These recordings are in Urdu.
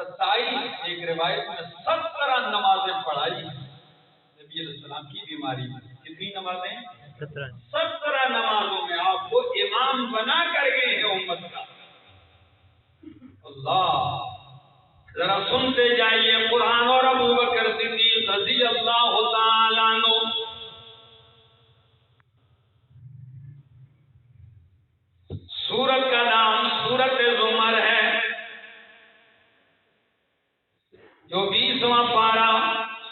27 ایک روایت میں 17 نمازیں پڑھائی نبی علیہ السلام کی بیماری میں. کتنی نمازیں؟ 17 نمازوں میں آپ کو امام بنا کر گئے ہیں امت کا. اللہ ذرا سنتے جائیے قرآن. اور ابو بکر صدیق رضی اللہ تعالیٰ عنہ سورت کا نام سورت زمر ہے, جو 20واں پارہ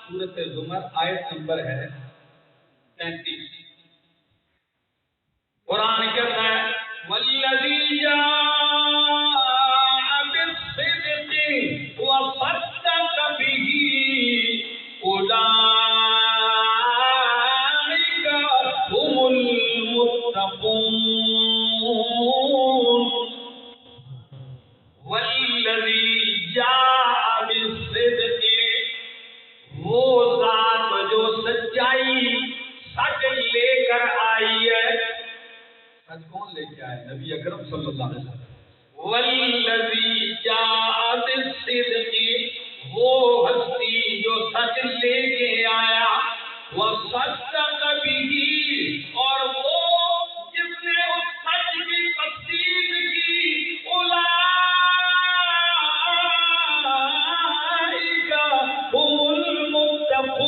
سورت زمر آیت نمبر ہے 33. قرآن کہتا ہے والذی جاء بالصدق وصدق به اولئک هم المتقون. والذی جاء بالصدق, وہ ذات جو سچائی سچ لے کر آئی ہے. سچ کون لے کے آئے؟ نبی اکرم صلی اللہ علیہ وسلم. والذی جاء بالصدق, وہ ہستی جو سچ لے کے آیا. وصدق به, اور وہ جس نے اس سچ کی تصدیق کی. اولئک هم المتقون,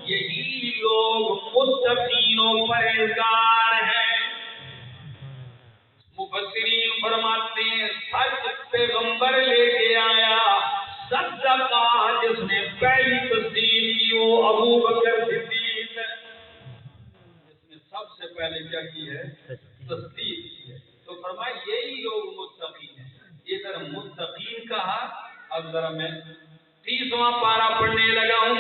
یہی لوگ متقین و پرہیزگار ہیں. مفسرین فرماتے ہیں سچ پیغمبر لے کے آیا. صدقہ, جس نے پہلی تصدیق کی وہ ابو بکر صدیق ہے, جس نے سب سے پہلے کیا کی ہے؟ تصدیق کی ہے. تو فرمایا یہی لوگ متقین ہیں. ادھر متقین کہا. اب ذرا میں 30واں پارہ پڑھنے لگا ہوں.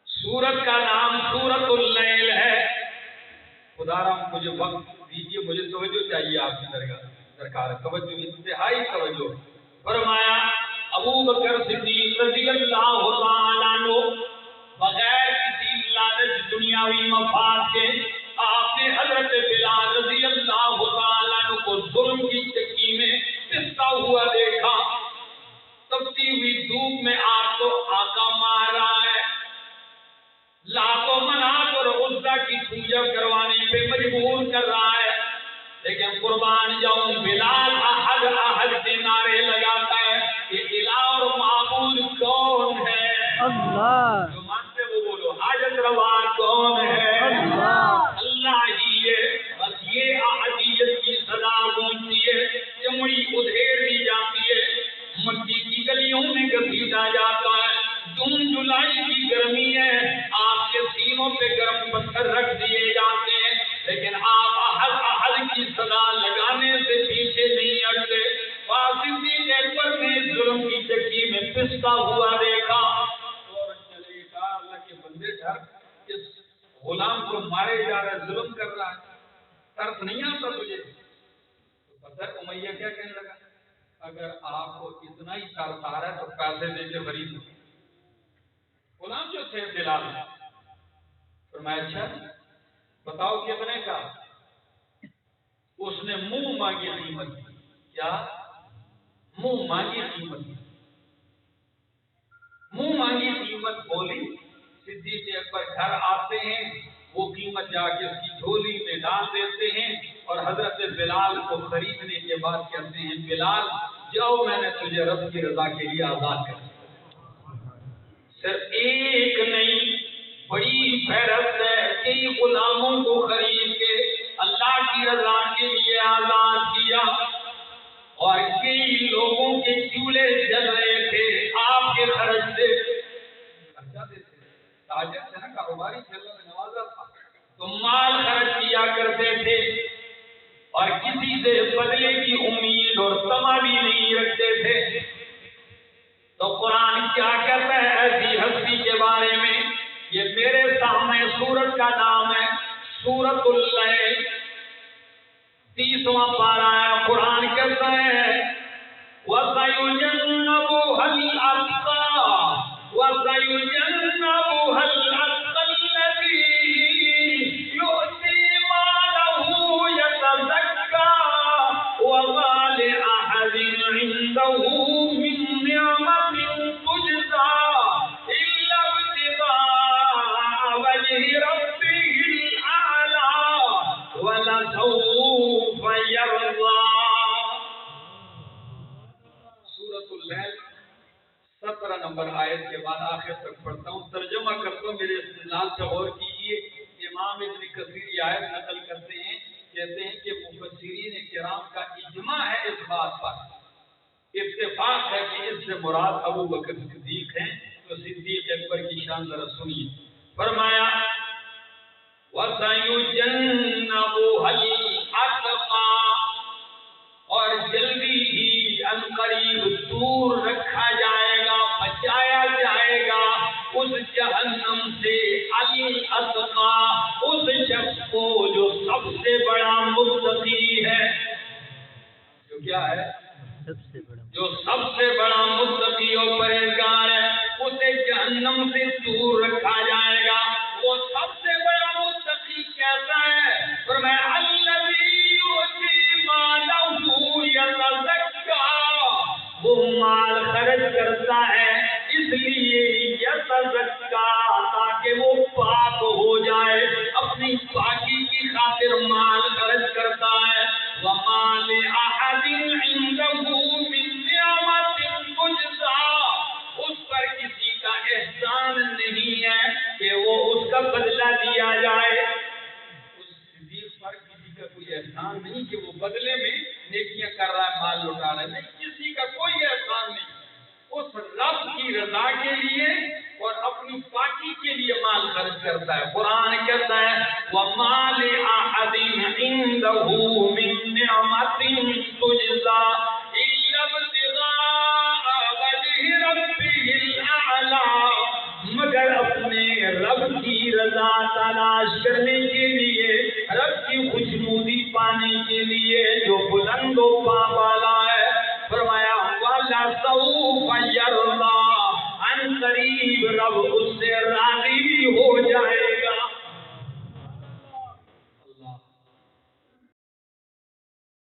سورت کا نام سورت اللیل ہے. خدا را مجھے وقت دیجیے, مجھے توجہ چاہیے آپ کی درکار ہے, توجہ, انتہائی توجہ. فرمایا ابو بکر صدیق رضی اللہ تعالیٰ عنہ بغیر کسی لالچ دنیاوی مفاد کے آپ نے حضرت بلال رضی اللہ تعالیٰ عنہ کو ظلم کی چکی میں پستا ہوا دیکھا. تپتی ہوئی دھوپ میں آپ کو آقا مار رہا ہے. لات و منات اور عزا کی پوجا کروانے پہ مجبور کر رہا ہے. لیکن قربان جاؤں بلال احد احد کے نعرے لگاتا ہے کہ الہ اور معبود کون ہے؟ اللہ. جو مانتے وہ بولو. حاجت روا کون ہے؟ اللہ. اللہ ہی ہے. بس یہ احدیت کی صدا گونجتی ہے, چمڑی ادھیڑ دی جاتی ہے, مٹی کی گلیوں میں گھسیٹا جاتا ہے. جون جولائی کی گرمی ہے, آپ کے سینوں پہ گرم پتھر رکھ دیے جاتے ہیں, لیکن آپ احد احد کی صدا لگانے سے پیچھے نہیں ہٹتے. فاسدی نے پر نے ظلم کی چکی میں پستا ہوا دیکھا. اور چلے گا اللہ کے بندے ڈر, اس غلام کو مارے جا رہا ہے, ظلم کر رہا ہے, ترس نہیں آتا تجھے؟ تو پتہ امیہ کیا کہنے لگا, اگر آپ کو اتنا ہی ترس آ رہا ہے تو پیسے دے کے خرید لو. غلام جو تھے بلال, فرمایا اچھا بتاؤ کتنے کا؟ اس نے منہ مانگی قیمت. کیا؟ منہ مانگی قیمت. منہ مانگی قیمت بولی. صدیق اکبر گھر آتے ہیں, وہ قیمت جا کے اس کی جھولی میں ڈال دیتے ہیں, اور حضرت بلال کو خریدنے کے بعد کہتے ہیں بلال جاؤ, میں نے تجھے رب کی رضا کے لیے آزاد کر دیا. صرف ایک نہیں, بڑی فہرست ہے. کئی غلاموں کو خرید کے اللہ کی رضا کے لیے آزاد کیا, اور کئی لوگوں کے چولہے جل رہے تھے آپ کے خرچ سے. خرچہ دیتے تاجر تھے نا, کاروباری تھے, اللہ نے نوازا تھا, تو مال خرچ کیا کرتے تھے, اور کسی سے بدلے کی امید اور طمع بھی نہیں رکھتے تھے. تو قرآن کیا کہتا ہے ایسی ہستی کے بارے میں؟ یہ میرے سامنے سورت کا نام ہے سورت اللیل, 30واں پارہ ہے. قرآن کہتا ہے وَسَيُجَنَّبُهَا الْأَتْقَى وَسَيُجَنَّبُهَا الْأَتْقَى الَّذِي يُؤْتِي مَالَهُ يَتَزَكَّى وَمَا لِأَحَدٍ سوف يرضى. سورۃ اللیل 17 نمبر آیت کے بعد آخر تک پڑھتا ہوں، ترجمہ کرتا ہوں، میرے استدلال پہ غور کیجیے. امام ابن کثیر یہ آیت نقل کرتے ہیں، کہتے ہیں کہ مفسرین کرام کا اجماع ہے اس بات پر، اتفاق ہے کہ اس سے مراد ابو بکر صدیق ہیں. تو صدیق اکبر کی شان ذرا سنیے. فرمایا وَسَيُجَنَّبُهَا الْأَتْقَى، اور جلدی ہی عنقریب دور رکھا جائے گا، بچایا جائے گا اس جہنم سے الاتقى، اس شخص کو جو سب سے بڑا متقی ہے. جو کیا ہے؟ جو سب سے بڑا متقی اور پرہیزگار ہے، اسے جہنم سے دور رکھا جائے گا. وہ سب سے بڑا متقی کیسا ہے؟ فرمایا الذی یؤتی مالہ یتزکیٰ، وہ مال خرچ کرتا ہے اس لیے یتزکیٰ تاکہ وہ پاک ہو جائے، اپنی پاکی کی خاطر مال خرچ کرتا ہے. وما لأحد عنده من نعمت تجزا، اس پر کسی کا احسان نہیں ہے کہ وہ اس کا بدلہ دیا جائے. اس صدیق پر کسی کا کوئی احسان نہیں کہ وہ بدلے میں نیکیاں کر رہا ہے، مال لٹا رہا ہے، نہیں، کسی کا کوئی احسان نہیں. اس رب کی رضا کے لیے اور اپنی پاکی کے لیے مال خرچ کرتا ہے. قرآن کہتا ہے وَمَا لِأَحَدٍ عِندَهُ مِن نِعْمَةٍ تُجْزَى إِلَّا ابْتِغَاءَ وَجْهِ رَبِّهِ الْأَعْلَى، مگر اپنے رب کی رضا تلاش کرنے کے لیے، رب کی خوشنودی پانے کے لیے جو بلند و بالا ہے. فرمایا وَلَسَوْفَ يَرْضَىٰ، عن قریب رب اس سے راضی